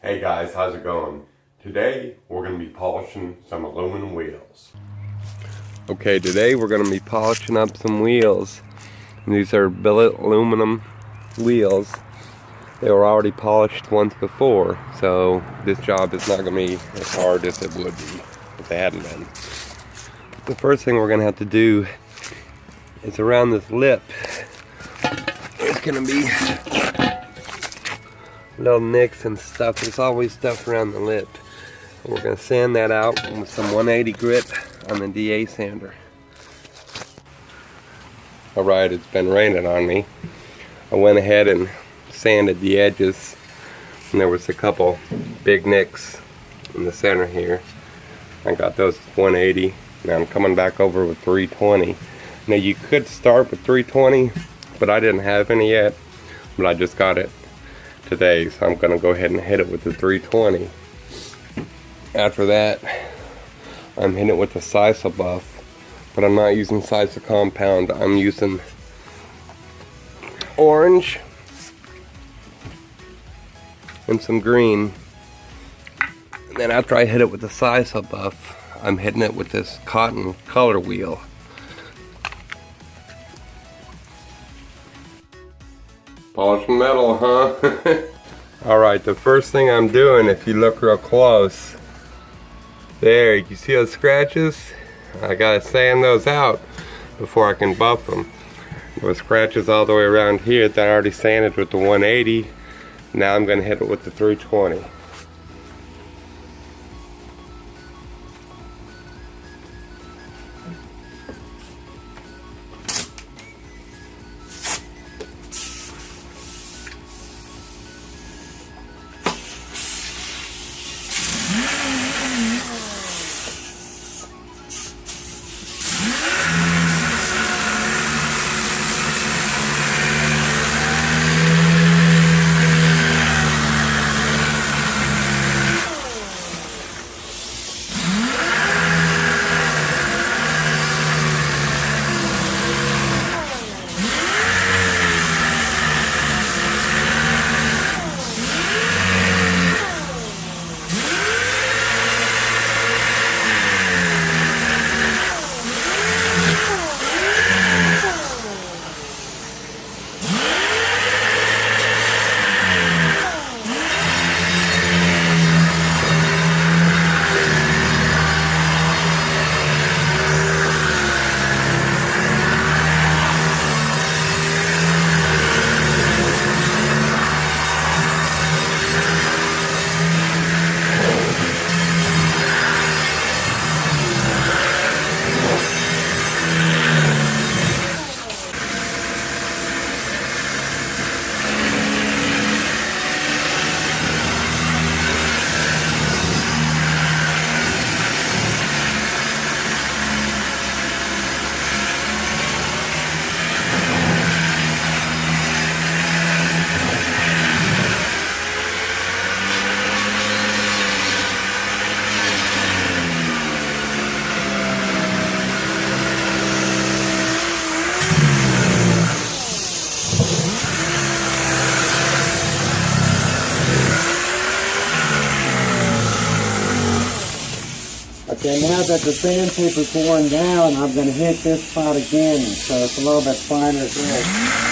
Hey guys, how's it going? Today we're going to be polishing some aluminum wheels. Okay, today we're going to be polishing up some wheels. And these are billet aluminum wheels. They were already polished once before, so this job is not going to be as hard as it would be if they hadn't been. The first thing we're going to have to do is around this lip. There's going to be little nicks and stuff. There's always stuff around the lip. And we're going to sand that out with some 180 grit on the DA sander. Alright, it's been raining on me. I went ahead and sanded the edges, and there was a couple big nicks in the center here. I got those at 180. Now I'm coming back over with 320. Now you could start with 320, but I didn't have any yet, but I just got it today, so I'm going to go ahead and hit it with the 320. After that, I'm hitting it with the sisal buff, but I'm not using sisal compound. I'm using orange and some green. And then after I hit it with the sisal buff, I'm hitting it with this cotton color wheel. Polishing metal, huh? Alright, the first thing I'm doing, if you look real close, there, you see those scratches? I gotta sand those out before I can buff them. There were scratches all the way around here that I already sanded with the 180. Now I'm gonna hit it with the 320. Okay, now that the sandpaper's worn down, I'm going to hit this spot again, so it's a little bit finer there.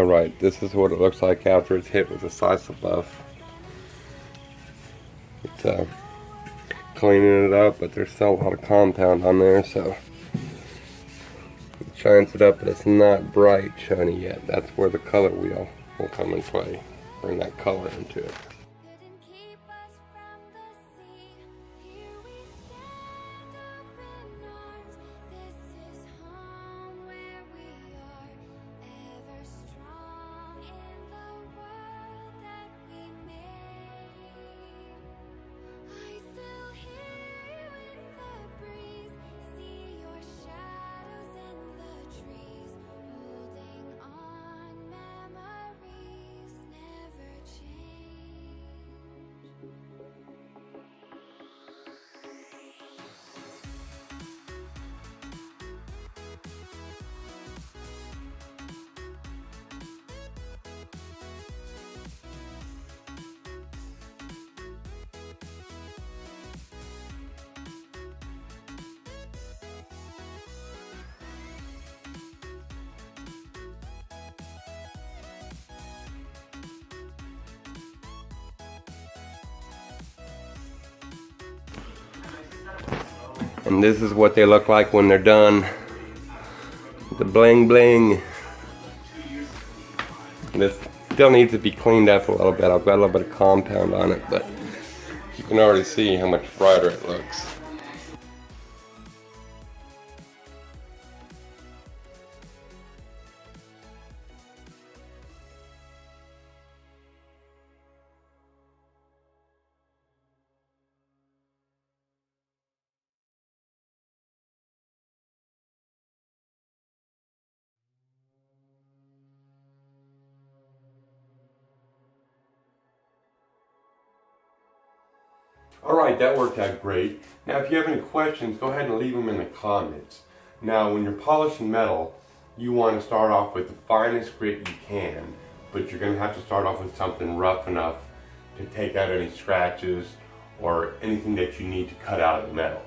Alright, this is what it looks like after it's hit with a sisal buff. It's cleaning it up, but there's still a lot of compound on there, so it shines it up, but it's not bright shiny yet. That's where the color wheel will come and play. Bring that color into it. And this is what they look like when they're done. The bling bling. This still needs to be cleaned up a little bit. I've got a little bit of compound on it, but you can already see how much brighter it looks. Alright, that worked out great. Now if you have any questions, go ahead and leave them in the comments. Now when you're polishing metal, you want to start off with the finest grit you can, but you're going to have to start off with something rough enough to take out any scratches or anything that you need to cut out of the metal.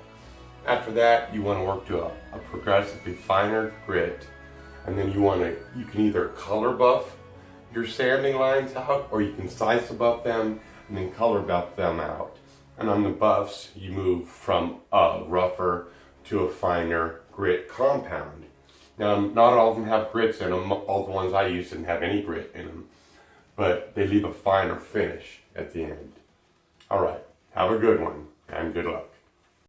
After that, you want to work to a progressively finer grit, and then you can either color buff your sanding lines out, or you can sisal buff them and then color buff them out. And on the buffs, you move from a rougher to a finer grit compound. Now, not all of them have grits in them. All the ones I use didn't have any grit in them, but they leave a finer finish at the end. All right, have a good one, and good luck.